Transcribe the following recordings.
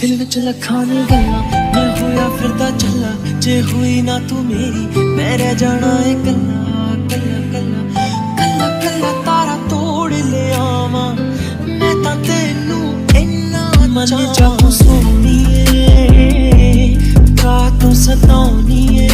दिल विच लखां दी गल्लां मैं होया फिरदा चला जे हुई ना तू मेरी मैं रह जाना है कल्ला कल्ला कल्ला कल्ला कल्ला तारा तोड़ ले आवां मैं तां तैनू इन्ना मन चाहूं सोनीए का तू सताउनीए।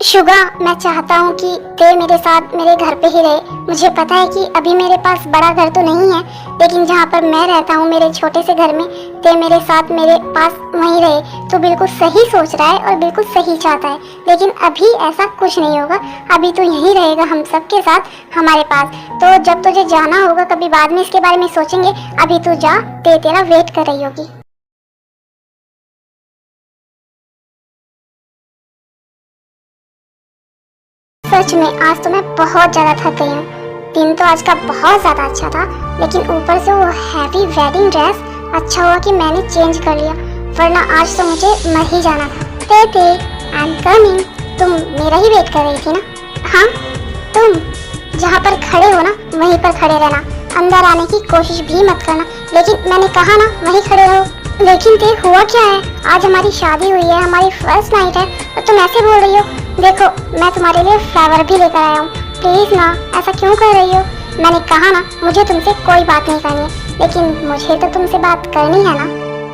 शुगा, मैं चाहता हूँ कि ते मेरे साथ मेरे घर पे ही रहे। मुझे पता है कि अभी मेरे पास बड़ा घर तो नहीं है, लेकिन जहाँ पर मैं रहता हूँ मेरे छोटे से घर में ते मेरे साथ मेरे पास वहीं रहे। तो बिल्कुल सही सोच रहा है और बिल्कुल सही चाहता है, लेकिन अभी ऐसा कुछ नहीं होगा। अभी तो यहीं रहेगा हम सब के साथ हमारे पास। तो जब तुझे जाना होगा कभी बाद में इसके बारे में सोचेंगे। अभी तू जा, ते तेरा वेट कर रही होगी। सच में आज तो मैं बहुत ज़्यादा थक गई हूँ। दिन तो आज का बहुत ज़्यादा अच्छा था, लेकिन ऊपर से वो हैवी वेडिंग ड्रेस अच्छा हुआ कि मैंने चेंज कर लिया, वरना आज तो मुझे मर ही जाना था। ते आई एम कमिंग। तुम मेरा ही वेट कर रही थी ना? हाँ, तुम जहाँ पर खड़े हो ना वहीं पर खड़े रहना, अंदर आने की कोशिश भी मत करना। लेकिन मैंने कहा ना वहीं खड़े रहो। लेकिन ते हुआ क्या है, आज हमारी शादी हुई है, हमारी फर्स्ट नाइट है और तुम ऐसे बोल रही हो। देखो, मैं तुम्हारे लिए फ्लावर भी लेकर आया हूँ। प्लीज ना, ऐसा क्यों कर रही हो? मैंने कहा ना मुझे तुमसे कोई बात नहीं करनी है, लेकिन मुझे तो तुमसे बात करनी है ना।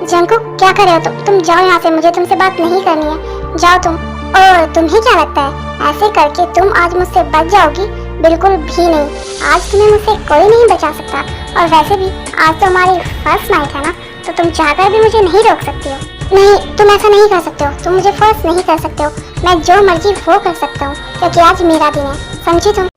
जंकू, क्या कर रहे हो तुम जाओ यहाँ से, मुझे तुमसे बात नहीं करनी है, जाओ तुम। और तुम्हें क्या लगता है ऐसे करके तुम आज मुझसे बच जाओगी? बिल्कुल भी नहीं, आज तुम्हें मुझसे कोई नहीं बचा सकता। और वैसे भी आज तो हमारी फर्स्ट नाइट है ना, तो तुम चाहकर भी मुझे नहीं रोक सकती हो। नहीं, तुम ऐसा नहीं कर सकते हो, तुम मुझे फोर्स नहीं कर सकते हो। मैं जो मर्जी वो कर सकता हूँ, क्योंकि आज मेरा दिन है, समझी तुम?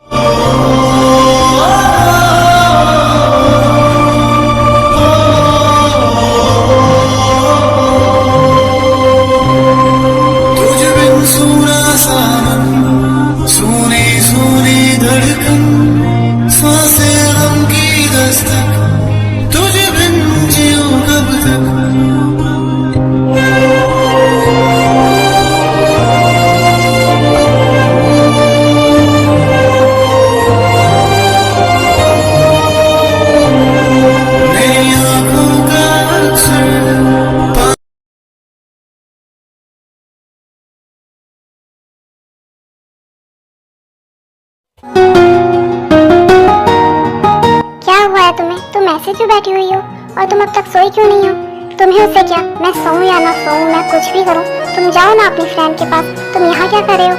क्या हुआ है तुम्हें? तुम ऐसे क्यों बैठी हुई हो और तुम अब तक सोई क्यों नहीं हो? तुम्हें उससे क्या, मैं सोऊं या ना सोऊं, मैं कुछ भी करूं, तुम जाओ ना अपनी फ्रेंड के पास। तुम यहाँ क्या कर रहे हो?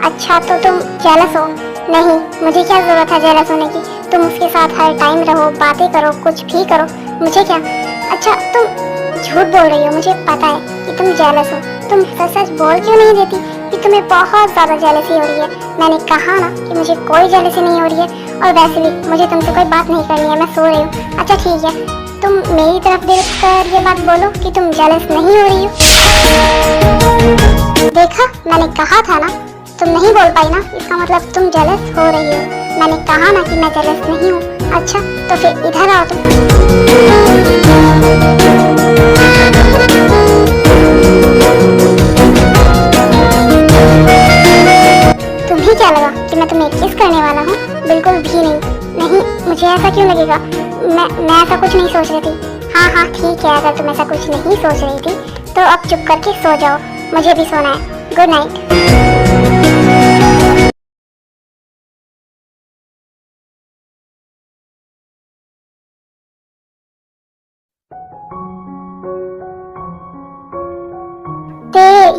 अच्छा, तो तुम जेलस हो? नहीं, मुझे क्या जरूरत है जेलस होने की? तुम उसके साथ हर टाइम रहो, बातें करो, कुछ भी करो, मुझे क्या। अच्छा, तुम झूठ बोल रही हो, मुझे पता है कि तुम जेलस हो। तुम सच सच बोल क्यों नहीं देती कि तुम्हें बहुत ज्यादा जेलसी हो रही है? मैंने कहा ना कि मुझे कोई जेलसी नहीं हो रही है, और वैसे भी मुझे तुमसे कोई बात नहीं करनी है, मैं सो रही हूँ। अच्छा ठीक है, तुम मेरी तरफ देख कर ये बात बोलो कि तुम जेलस नहीं हो रही हो। देखा, मैंने कहा था ना, तुम नहीं बोल पाई ना, इसका मतलब तुम जेलस हो रही हो। मैंने कहा ना कि मैं जेलस नहीं हूँ। अच्छा, तो फिर इधर आओ तुम। तुम्हें क्या लगा कि मैं तुम्हें किस करने वाला हूँ? बिल्कुल भी नहीं। नहीं, मुझे ऐसा क्यों लगेगा? मैं ऐसा कुछ नहीं सोच रही थी। हाँ ठीक है, अगर तुम ऐसा कुछ नहीं सोच रही थी तो अब चुप करके सो जाओ, मुझे भी सोना है। Good night.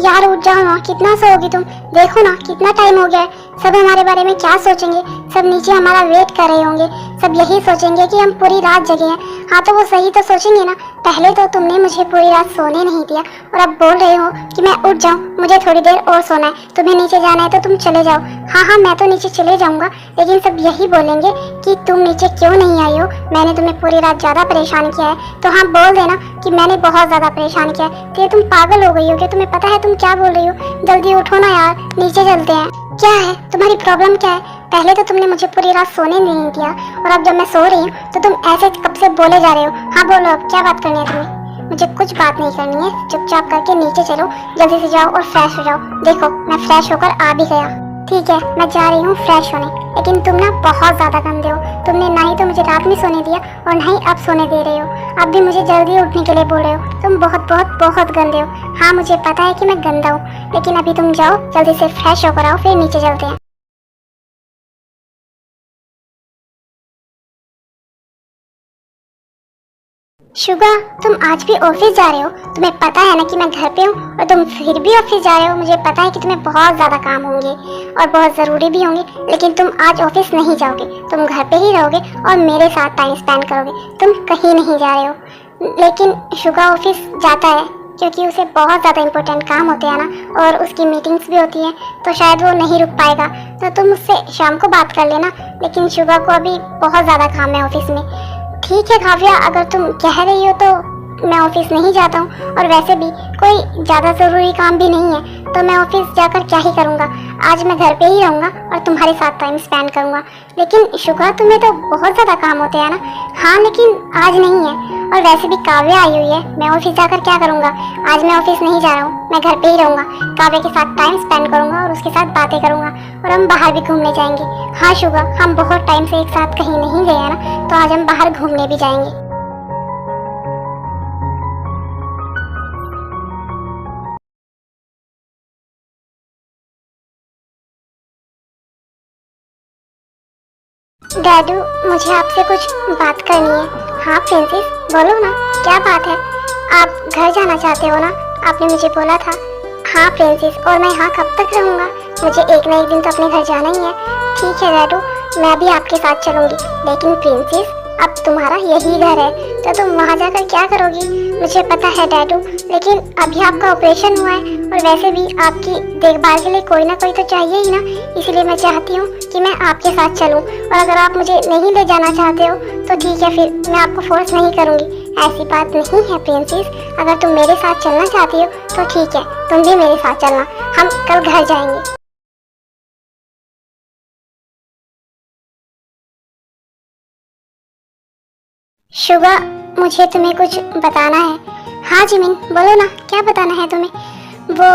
यार उठ जाओ ना, कितना सोओगी तुम? देखो ना कितना टाइम हो गया है। सब हमारे बारे में क्या सोचेंगे? सब नीचे हमारा वेट कर रहे होंगे, सब यही सोचेंगे कि हम पूरी रात जगे हैं। हाँ, तो वो सही तो सोचेंगे ना। पहले तो तुमने मुझे पूरी रात सोने नहीं दिया और अब बोल रहे हो कि मैं उठ जाऊं, मुझे थोड़ी देर और सोना है। तुम्हें नीचे जाना है तो तुम चले जाओ। हाँ, मैं तो नीचे चले जाऊंगा, लेकिन सब यही बोलेंगे कि तुम नीचे क्यों नहीं आई हो, मैंने तुम्हें पूरी रात ज्यादा परेशान किया है। तो हाँ, बोल देना कि मैंने बहुत ज्यादा परेशान किया है। तो ये तुम पागल हो गई हो क्या? तुम्हें पता है तुम क्या बोल रही हो? जल्दी उठो ना यार, नीचे चलते हैं। क्या है तुम्हारी प्रॉब्लम, क्या है? पहले तो तुमने मुझे पूरी रात सोने नहीं दिया, और अब जब मैं सो रही हूँ तो तुम ऐसे कब से बोले जा रहे हो? हाँ बोलो, अब क्या बात करनी है तुम्हें? मुझे कुछ बात नहीं करनी है, चुपचाप करके नीचे चलो, जल्दी से जाओ और फ्रेश हो जाओ। देखो, मैं फ्रेश होकर आ भी गया। ठीक है, मैं जा रही हूँ फ्रेश होने, लेकिन तुम ना बहुत ज़्यादा गंदे हो। तुमने ना ही तो मुझे रात में सोने दिया और ना ही अब सोने दे रहे हो। अब भी मुझे जल्दी उठने के लिए बोल रहे हो। तुम बहुत बहुत बहुत गंदे हो। हाँ, मुझे पता है कि मैं गंदा हूँ, लेकिन अभी तुम जाओ, जल्दी से फ्रेश होकर आओ, फिर नीचे चलते हैं। शुगा, तुम आज भी ऑफिस जा रहे हो? तुम्हें पता है ना कि मैं घर पे हूँ और तुम फिर भी ऑफिस जा रहे हो। मुझे पता है कि तुम्हें बहुत ज़्यादा काम होंगे और बहुत ज़रूरी भी होंगे, लेकिन तुम आज ऑफिस नहीं जाओगे। तुम घर पे ही रहोगे और मेरे साथ टाइम स्पेंड करोगे। तुम कहीं नहीं जा रहे हो। लेकिन शुगा ऑफिस जाता है क्योंकि उसे बहुत ज़्यादा इंपॉर्टेंट काम होते हैं ना, और उसकी मीटिंग्स भी होती हैं, तो शायद वो नहीं रुक पाएगा। तो तुम उससे शाम को बात कर लेना। लेकिन शुगा को अभी बहुत ज़्यादा काम है ऑफिस में। ठीक है काव्या, अगर तुम कह रही हो तो मैं ऑफिस नहीं जाता हूँ, और वैसे भी कोई ज़्यादा ज़रूरी काम भी नहीं है, तो मैं ऑफिस जाकर क्या ही करूँगा। आज मैं घर पे ही रहूँगा और तुम्हारे साथ टाइम स्पेंड करूँगा। लेकिन शुगा, तुम्हें तो बहुत ज़्यादा काम होते हैं ना। हाँ, लेकिन आज नहीं है, और वैसे भी काव्या आई हुई है, मैं ऑफिस जाकर क्या करूँगा। आज मैं ऑफिस नहीं जा रहा हूँ, मैं घर पे ही रहूँगा, काव्या के साथ टाइम स्पेंड करूँगा और उसके साथ बातें करूँगा, और हम बाहर भी घूमने जाएंगे। हाँ शुगा, हम बहुत टाइम से एक साथ कहीं नहीं गए हैं ना, तो आज हम बाहर घूमने भी जाएंगे। डैडू, मुझे आपसे कुछ बात करनी है। हाँ प्रिंसेस, बोलो ना, क्या बात है? आप घर जाना चाहते हो ना, आपने मुझे बोला था। हाँ प्रिंसेस, और मैं यहाँ कब तक रहूँगा? मुझे एक ना एक दिन तो अपने घर जाना ही है। ठीक है डैडू, मैं भी आपके साथ चलूँगी। लेकिन प्रिंसेस, अब तुम्हारा यही घर है, तो तुम वहाँ जाकर क्या करोगी? मुझे पता है डैडू, लेकिन अभी आपका ऑपरेशन हुआ है, और वैसे भी आपकी देखभाल के लिए कोई ना कोई तो चाहिए ही ना। इसलिए मैं चाहती हूँ कि मैं आपके साथ चलूँ, और अगर आप मुझे नहीं ले जाना चाहते हो तो ठीक है, फिर मैं आपको फोर्स नहीं करूँगी। ऐसी बात नहीं है प्रिंसेस, अगर तुम मेरे साथ चलना चाहती हो तो ठीक है, तुम भी मेरे साथ चलना। हम कल घर जाएंगे। शुगा, मुझे तुम्हें कुछ बताना है। हाँ जिमिन, बोलो ना, क्या बताना है तुम्हें? वो,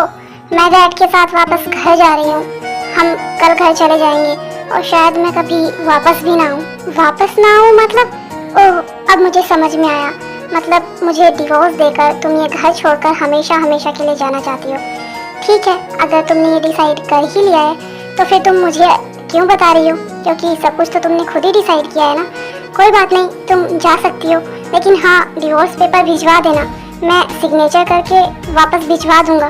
मैं डैड के साथ वापस घर जा रही हूँ। हम कल घर चले जाएंगे, और शायद मैं कभी वापस भी ना आऊँ। वापस ना आऊँ मतलब? ओह, अब मुझे समझ में आया। मतलब मुझे डिवोर्स देकर तुम ये घर छोड़कर हमेशा हमेशा के लिए जाना चाहती हो। ठीक है, अगर तुमने ये डिसाइड कर ही लिया है तो फिर तुम मुझे क्यों बता रही हो? क्योंकि सब कुछ तो तुमने खुद ही डिसाइड किया है ना। कोई बात नहीं, तुम जा सकती हो, लेकिन हाँ, डिवोर्स पेपर भिजवा देना, मैं सिग्नेचर करके वापस भिजवा दूंगा।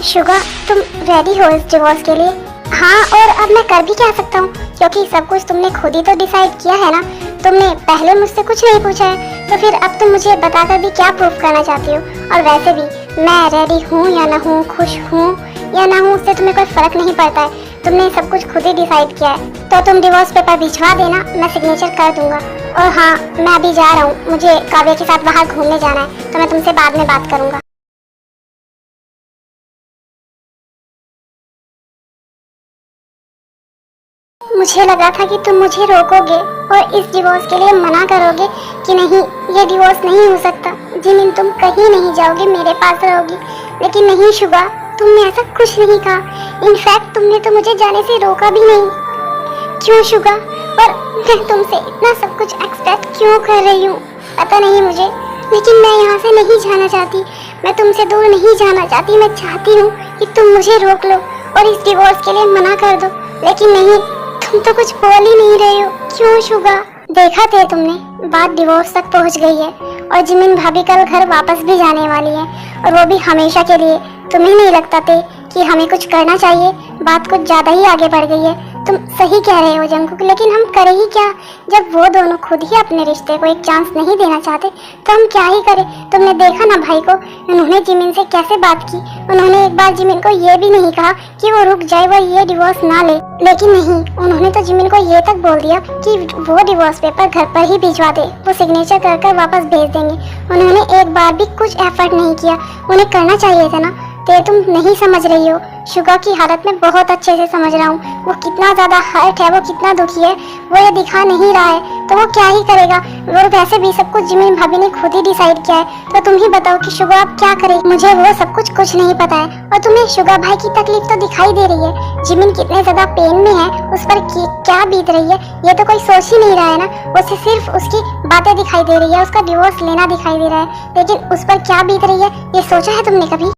शुगा, तुम रेडी हो इस डिवोर्स के लिए? हाँ, और अब मैं कर भी क्या सकता हूँ, क्योंकि सब कुछ तुमने खुद ही तो डिसाइड किया है ना। तुमने पहले मुझसे कुछ नहीं पूछा है, तो फिर अब तुम मुझे बताकर भी क्या प्रूफ करना चाहती हो? और वैसे भी मैं रेडी हूँ या ना हूँ, खुश हूँ या ना हूँ, उससे तुम्हें कोई फर्क नहीं पड़ता है। तुमने सब कुछ खुद ही डिसाइड किया है, तो तुम डिवोर्स पेपर भिजवा देना, मैं सिग्नेचर कर दूंगा। और हाँ, मैं अभी जा रहा हूँ, मुझे काव्या के साथ बाहर घूमने जाना है, तो मैं तुमसे बाद में बात करूंगा। मुझे लगा था कि तुम मुझे रोकोगे और इस डिवोर्स के लिए मना करोगे कि नहीं, ये डिवोर्स नहीं हो सकता। जिमिन, तुम कहीं नहीं जाओगे, मेरे पास रहोगी। लेकिन नहीं शुगा, तुमने ऐसा कुछ नहीं कहा। इनफैक्ट तुमने तो मुझे जाने से रोका भी नहीं। क्यों शुगा? और मैं तुमसे इतना सब कुछ एक्सपेक्ट क्यों कर रही हूँ, पता नहीं मुझे। लेकिन मैं यहाँ से नहीं जाना चाहती, मैं तुमसे दूर नहीं जाना चाहती। मैं चाहती हूँ कि तुम मुझे रोक लो और इस डिवोर्स के लिए मना कर दो, लेकिन नहीं, तुम तो कुछ बोल ही नहीं रहे हो। क्यों शुगा? देखा थे तुमने, बात डिवोर्स तक पहुंच गई है, और जिमिन भाभी कल घर वापस भी जाने वाली है, और वो भी हमेशा के लिए। तुम्हें नहीं लगता थे कि हमें कुछ करना चाहिए? बात कुछ ज्यादा ही आगे बढ़ गई है। तुम सही कह रहे हो जंकुक, लेकिन हम करें ही क्या? जब वो दोनों खुद ही अपने रिश्ते को एक चांस नहीं देना चाहते, तो हम क्या ही करें? तुमने देखा ना भाई को, उन्होंने जिमिन से कैसे बात की। उन्होंने एक बार जिमिन को ये भी नहीं कहा कि वो रुक जाए, वो ये डिवोर्स ना ले। लेकिन नहीं, उन्होंने तो जिमिन को ये तक बोल दिया कि वो डिवोर्स पेपर घर पर ही भिजवा दे, वो सिग्नेचर कर कर वापस भेज देंगे। उन्होंने एक बार भी कुछ एफर्ट नहीं किया, उन्हें करना चाहिए था ना। ते तुम नहीं समझ रही हो। शुगा की हालत में बहुत अच्छे से समझ रहा हूँ। वो कितना ज्यादा हर्ट है, वो कितना दुखी है, वो ये दिखा नहीं रहा है, तो वो क्या ही करेगा। और वैसे भी सब कुछ जिमिन भाभी ने खुद ही डिसाइड किया है, तो तुम ही बताओ कि शुगा अब क्या करे। मुझे वो सब कुछ नहीं पता है। और तुम्हें शुगा भाई की तकलीफ तो दिखाई दे रही है, जिमिन कितने ज्यादा पेन में है, उस पर क्या बीत रही है ये तो कोई सोच ही नहीं रहा है ना। उसे सिर्फ उसकी बातें दिखाई दे रही है, उसका डिवोर्स लेना दिखाई दे रहा है, लेकिन उस पर क्या बीत रही है ये सोचा है तुमने कभी?